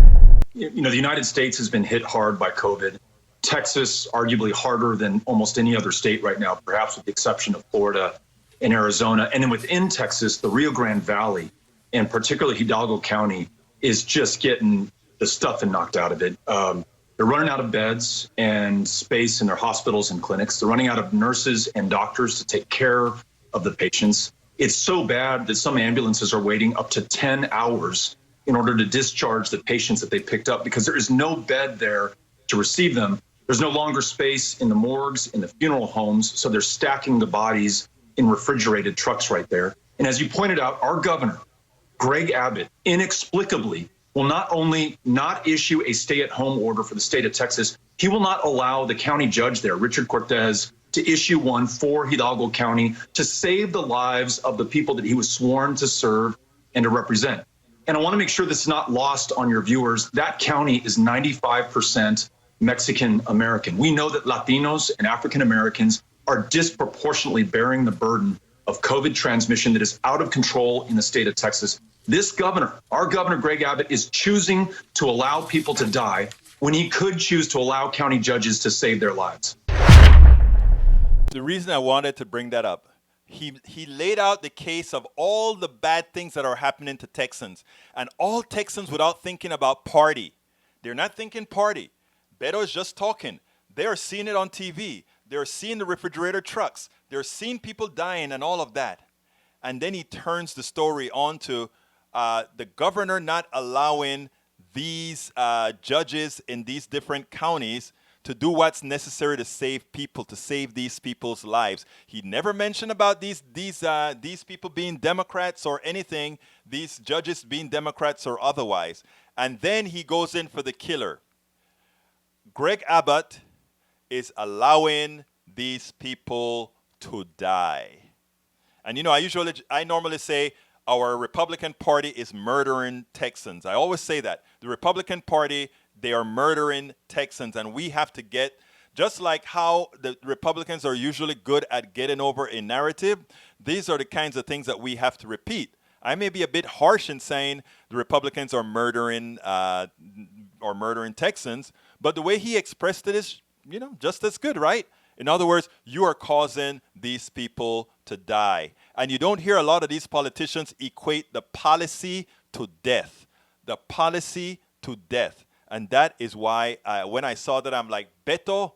S6: You know, the United States has been hit hard by COVID. Texas, arguably harder than almost any other state right now, perhaps with the exception of Florida and Arizona. And then within Texas, the Rio Grande Valley, and particularly Hidalgo County, is just getting the stuffing knocked out of it. They're running out of beds and space in their hospitals and clinics. They're running out of nurses and doctors to take care of the patients. It's so bad that some ambulances are waiting up to 10 hours in order to discharge the patients that they picked up because there is no bed there to receive them. There's no longer space in the morgues, in the funeral homes, so they're stacking the bodies in refrigerated trucks right there. And as you pointed out, our governor, Greg Abbott, inexplicably will not only not issue a stay-at-home order for the state of Texas, he will not allow the county judge there, Richard Cortez, to issue one for Hidalgo County to save the lives of the people that he was sworn to serve and to represent. And I want to make sure this is not lost on your viewers. That county is 95% Mexican American. We know that Latinos and African Americans are disproportionately bearing the burden of COVID transmission that is out of control in the state of Texas. This governor, our governor, Greg Abbott, is choosing to allow people to die when he could choose to allow county judges to save their lives.
S1: The reason I wanted to bring that up, he laid out the case of all the bad things that are happening to Texans, and all Texans without thinking about party. They're not thinking party. Beto is just talking. They are seeing it on TV. They're seeing the refrigerator trucks. They're seeing people dying and all of that. And then he turns the story on to the governor not allowing these judges in these different counties to do what's necessary to save people, to save these people's lives. He never mentioned about these people being Democrats or anything, these judges being Democrats or otherwise. And then he goes in for the killer. Greg Abbott is allowing these people to die. And you know, I normally say our Republican Party is murdering Texans. I always say that. The Republican Party, they are murdering Texans, and we have to get, just like how the Republicans are usually good at getting over a narrative, these are the kinds of things that we have to repeat. I may be a bit harsh in saying the Republicans are murdering Texans, but the way he expressed it is, you know, just as good, right? In other words, you are causing these people to die. And you don't hear a lot of these politicians equate the policy to death. The policy to death. And that is why when I saw that, I'm like, Beto,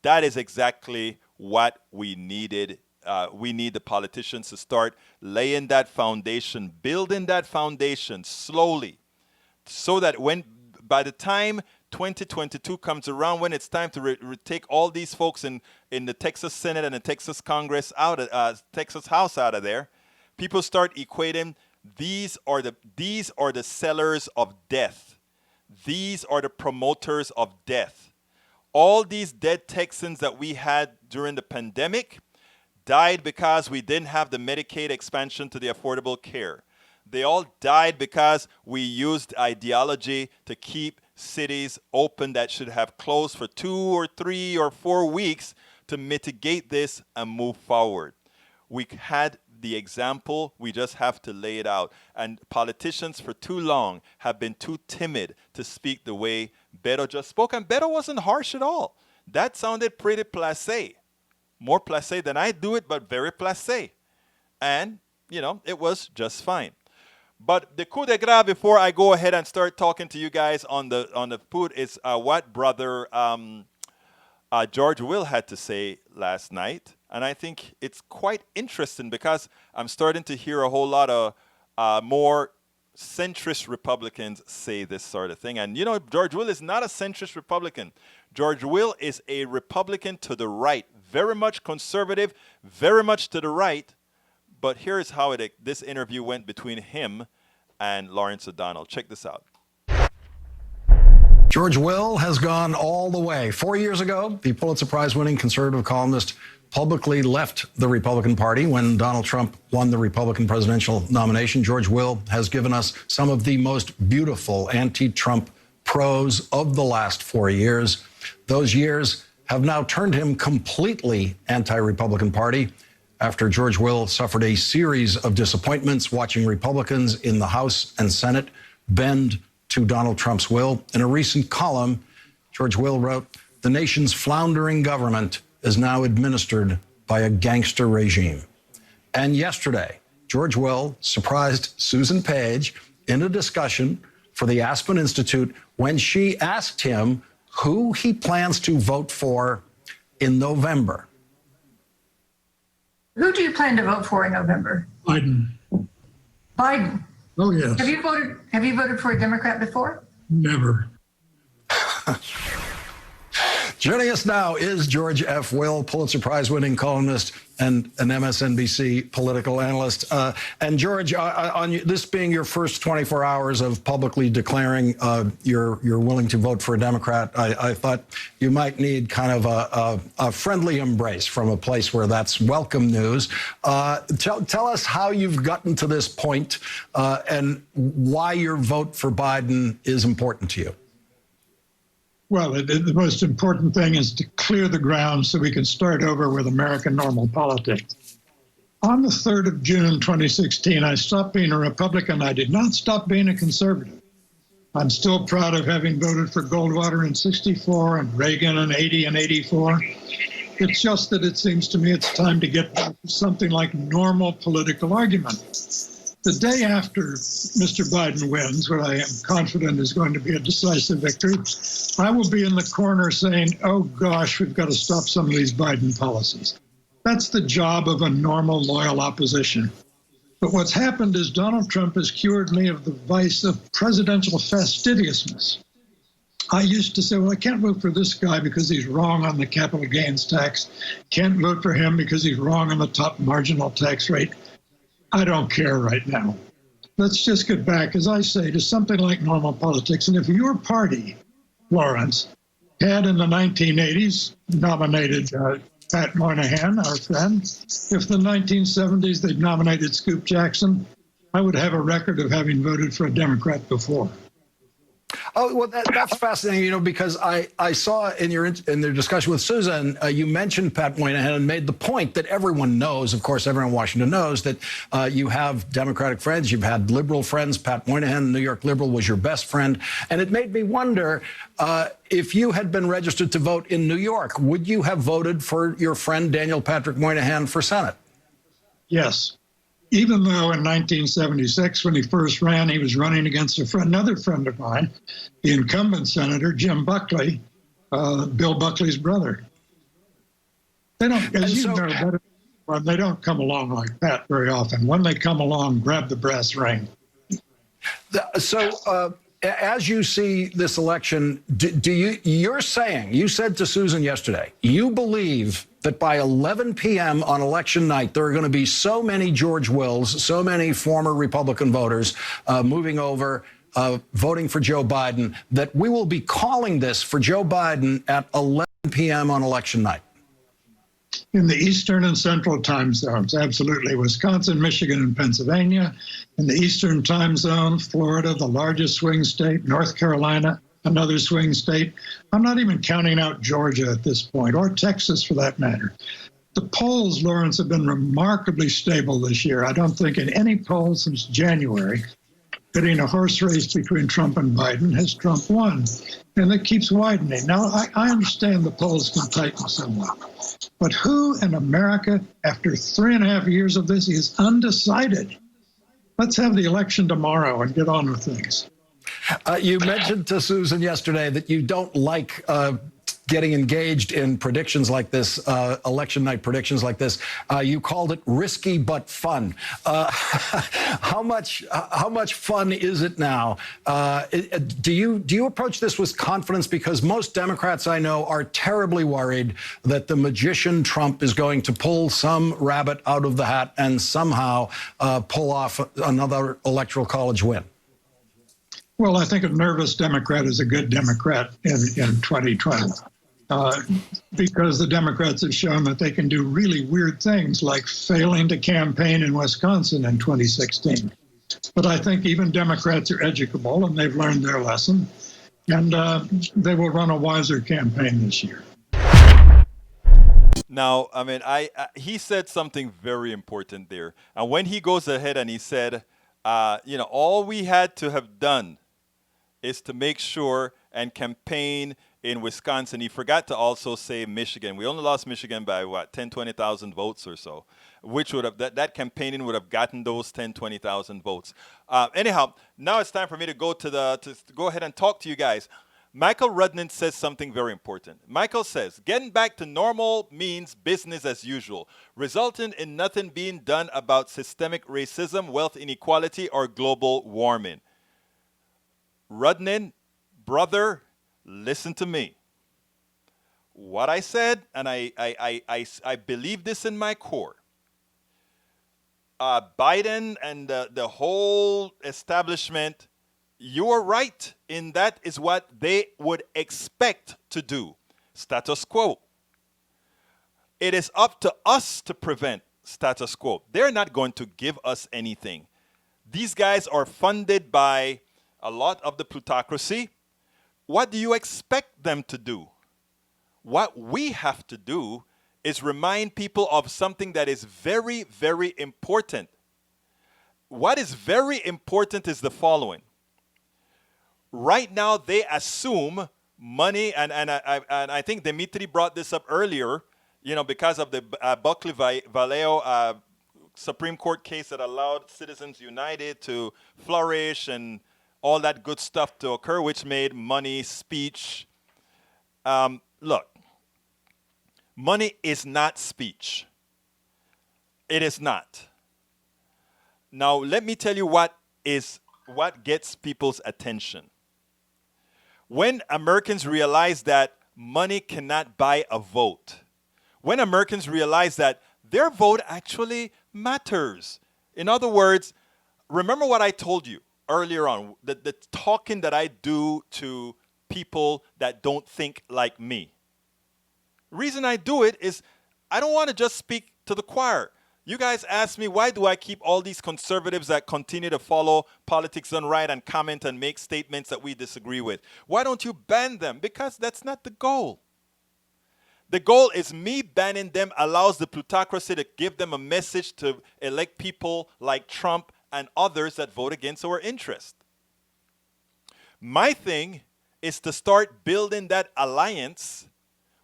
S1: that is exactly what we needed we need the politicians to start laying that foundation, building that foundation slowly, so that by the time 2022 comes around, when it's time to take all these folks in the Texas Senate and the Texas Congress out of Texas House out of there, people start equating these are the sellers of death. These are the promoters of death. All these dead Texans that we had during the pandemic died because we didn't have the Medicaid expansion to the Affordable Care. They all died because we used ideology to keep cities open that should have closed for 2 or 3 or 4 weeks to mitigate this and move forward. We had the example, we just have to lay it out. And politicians for too long have been too timid to speak the way Beto just spoke. And Beto wasn't harsh at all. That sounded pretty placé. More placé than I do it, but very placé. And, it was just fine. But the coup de grace, before I go ahead and start talking to you guys on the food, is what brother George Will had to say last night. And I think it's quite interesting because I'm starting to hear a whole lot of more centrist Republicans say this sort of thing. And, George Will is not a centrist Republican. George Will is a Republican to the right, very much conservative, very much to the right. But here's how this interview went between him and Lawrence O'Donnell. Check this out.
S5: George Will has gone all the way. 4 years ago, the Pulitzer Prize-winning conservative columnist publicly left the Republican Party when Donald Trump won the Republican presidential nomination. George Will has given us some of the most beautiful anti-Trump prose of the last 4 years. Those years have now turned him completely anti-Republican Party after George Will suffered a series of disappointments watching Republicans in the House and Senate bend to Donald Trump's will. In a recent column, George Will wrote, "The nation's floundering government is now administered by a gangster regime." And yesterday, George Will surprised Susan Page in a discussion for the Aspen Institute when she asked him who he plans to vote for in November.
S7: Who do you plan to vote for in November?
S8: Biden.
S7: Biden.
S8: Oh, yes.
S7: Have you voted for a Democrat before?
S8: Never.
S5: Joining us now is George F. Will, Pulitzer Prize-winning columnist and an MSNBC political analyst. And George, on this being your first 24 hours of publicly declaring you're willing to vote for a Democrat, I thought you might need kind of a friendly embrace from a place where that's welcome news. Tell us how you've gotten to this point and why your vote for Biden is important to you.
S8: Well, the most important thing is to clear the ground so we can start over with American normal politics. On the 3rd of June, 2016, I stopped being a Republican. I did not stop being a conservative. I'm still proud of having voted for Goldwater in 64 and Reagan in 80 and 84. It's just that it seems to me it's time to get back to something like normal political argument. The day after Mr. Biden wins, what I am confident is going to be a decisive victory, I will be in the corner saying, oh gosh, we've got to stop some of these Biden policies. That's the job of a normal, loyal opposition. But what's happened is Donald Trump has cured me of the vice of presidential fastidiousness. I used to say, well, I can't vote for this guy because he's wrong on the capital gains tax. Can't vote for him because he's wrong on the top marginal tax rate. I don't care right now. Let's just get back, as I say, to something like normal politics. And if your party, Lawrence, had in the 1980s nominated Pat Moynihan, our friend, if in the 1970s they'd nominated Scoop Jackson, I would have a record of having voted for a Democrat before.
S5: Oh, well, that's fascinating, because I saw in the discussion with Susan, you mentioned Pat Moynihan and made the point that everyone knows, of course, everyone in Washington knows that you have Democratic friends, you've had liberal friends. Pat Moynihan, New York liberal, was your best friend. And it made me wonder, if you had been registered to vote in New York, would you have voted for your friend Daniel Patrick Moynihan for Senate?
S8: Yes. Even though in 1976, when he first ran, he was running against another friend of mine, the incumbent senator, Jim Buckley, Bill Buckley's brother. They don't, as you know better, Well, they don't come along like that very often. When they come along, grab the brass ring.
S9: So, as you see this election, you're saying, you said to Susan yesterday, you believe that by 11 p.m. on election night, there are going to be so many George Wills, so many former Republican voters moving over, voting for Joe Biden, that we will be calling this for Joe Biden at 11 p.m. on election night.
S8: In the Eastern and Central time zones, absolutely. Wisconsin, Michigan, and Pennsylvania. In the Eastern time zone, Florida, the largest swing state, North Carolina, another swing state. I'm not even counting out Georgia at this point, or Texas for that matter. The polls, Lawrence, have been remarkably stable this year. I don't think in any poll since January, that in a horse race between Trump and Biden has Trump won. And it keeps widening. Now, I understand the polls can tighten somewhat. But who in America, after 3.5 years of this, is undecided? Let's have the election tomorrow and get on with things.
S9: You mentioned to Susan yesterday that you don't like getting engaged in predictions like this, election night predictions like this. You called it risky but fun. How much fun is it now? Do you approach this with confidence? Because most Democrats I know are terribly worried that the magician Trump is going to pull some rabbit out of the hat and somehow pull off another electoral college win.
S8: Well, I think a nervous Democrat is a good Democrat in 2020. Because the Democrats have shown that they can do really weird things like failing to campaign in Wisconsin in 2016. But I think even Democrats are educable and they've learned their lesson, and they will run a wiser campaign this year.
S1: Now, I mean, he said something very important there. And when he goes ahead and he said, all we had to have done is to make sure and campaign in Wisconsin. He forgot to also say Michigan. We only lost Michigan by, 10, 20,000 votes or so, which would have, that campaigning would have gotten those 10, 20,000 votes. Anyhow, now it's time for me to go to go ahead and talk to you guys. Michael Rudnin says something very important. Michael says, getting back to normal means business as usual, resulting in nothing being done about systemic racism, wealth inequality, or global warming. Rudnin, brother, listen to me. What I said, and I believe this in my core. Biden and the whole establishment, you are right in that is what they would expect to do. Status quo. It is up to us to prevent status quo. They're not going to give us anything. These guys are funded by a lot of the plutocracy. What do you expect them to do? What we have to do is remind people of something that is very, very important. What is very important is the following. Right now, they assume money, and I think Dimitri brought this up earlier, because of the Buckley-Valeo Supreme Court case that allowed Citizens United to flourish and all that good stuff to occur, which made money, speech. Look, money is not speech. It is not. Now, let me tell you what gets people's attention. When Americans realize that money cannot buy a vote, when Americans realize that their vote actually matters. In other words, remember what I told you earlier on, the talking that I do to people that don't think like me. The reason I do it is I don't want to just speak to the choir. You guys ask me, why do I keep all these conservatives that continue to follow politics done right and comment and make statements that we disagree with? Why don't you ban them? Because that's not the goal. The goal is me banning them allows the plutocracy to give them a message to elect people like Trump and others that vote against our interest. My thing is to start building that alliance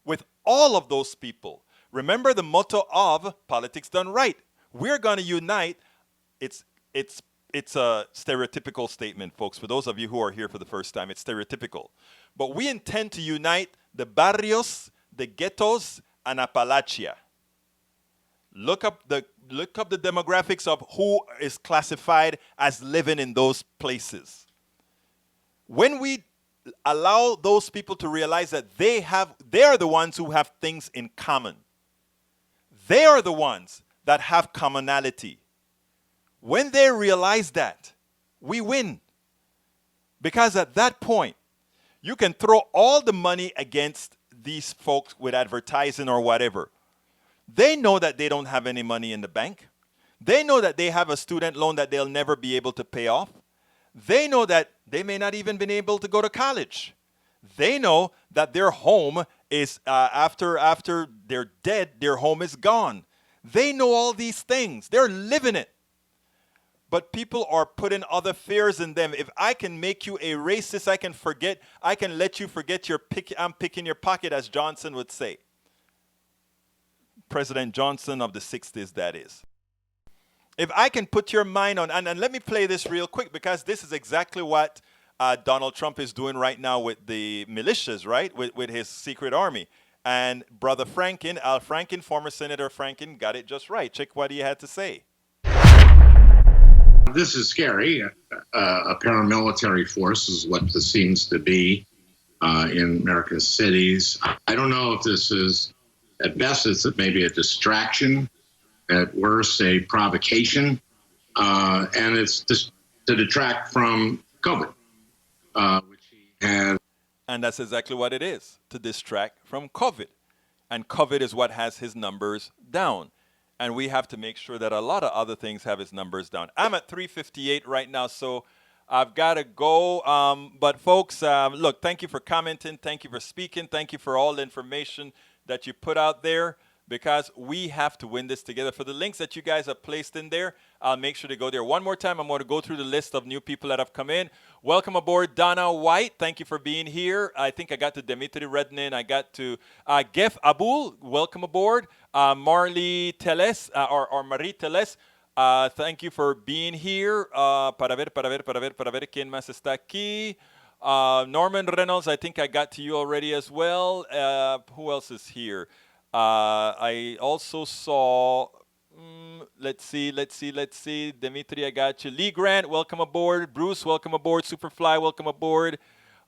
S1: with all of those people. Remember the motto of Politics Done Right. We're going to unite. It's a stereotypical statement, folks. For those of you who are here for the first time, it's stereotypical. But we intend to unite the barrios, the ghettos, and Appalachia. Look up the demographics of who is classified as living in those places. When we allow those people to realize that they are the ones who have things in common. They are the ones that have commonality. When they realize that, we win. Because at that point, you can throw all the money against these folks with advertising or whatever. They know that they don't have any money in the bank. They know that they have a student loan that they'll never be able to pay off. They know that they may not even been able to go to college. They know that their home is, after they're dead, their home is gone. They know all these things. They're living it. But people are putting other fears in them. If I can make you a racist, I can let you forget I'm picking your pocket, as Johnson would say. President Johnson of the 60s, that is. If I can put your mind on, and let me play this real quick, because this is exactly what Donald Trump is doing right now with the militias, right? With his secret army. And Brother Franken, Al Franken, former Senator Franken, got it just right. Check what he had to say.
S10: This is scary. A paramilitary force is what this seems to be in American cities. I don't know if this is, at best, it's maybe a distraction, at worst, a provocation, and it's just to detract from COVID, which he had.
S1: And that's exactly what it is, to distract from COVID. And COVID is what has his numbers down. And we have to make sure that a lot of other things have his numbers down. I'm at 3:58 right now, so I've got to go. But folks, look, thank you for commenting. Thank you for speaking. Thank you for all the information that you put out there, because we have to win this together. For the links that you guys have placed in there, I'll make sure to go there. One more time, I'm going to go through the list of new people that have come in. Welcome aboard, Donna White. Thank you for being here. I think I got to Dimitri Rednin. I got to Gef Abul. Welcome aboard. Marley Teles, or Marie Teles. Thank you for being here. Para ver, ¿quién más está aquí? Norman Reynolds, I think I got to you already as well. Who else is here? I also saw, let's see. Dimitri, I got you. Lee Grant, welcome aboard. Bruce, welcome aboard. Superfly, welcome aboard.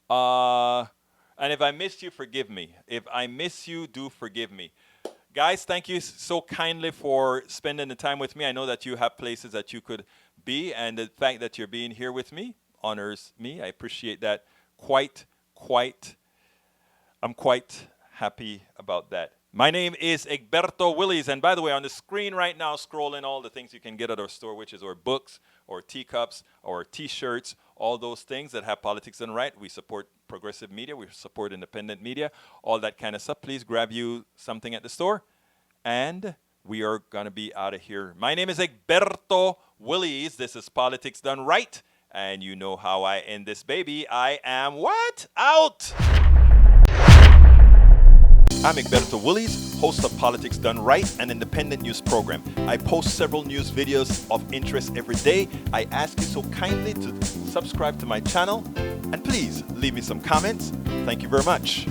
S1: And if I missed you, forgive me. If I miss you, do forgive me. Guys, thank you so kindly for spending the time with me. I know that you have places that you could be, and the fact that you're being here with me honors me. I appreciate that I'm quite happy about that. My name is Egberto Willies, and by the way, on the screen right now, scrolling all the things you can get at our store, which is our books, or teacups, or T-shirts, all those things that have politics done right. We support progressive media, we support independent media, all that kind of stuff. Please grab you something at the store, and we are going to be out of here. My name is Egberto Willies. This is Politics Done Right, and you know how I end this baby. I am what? Out! I'm Egberto Willies, host of Politics Done Right, an independent news program. I post several news videos of interest every day. I ask you so kindly to subscribe to my channel, and please leave me some comments. Thank you very much.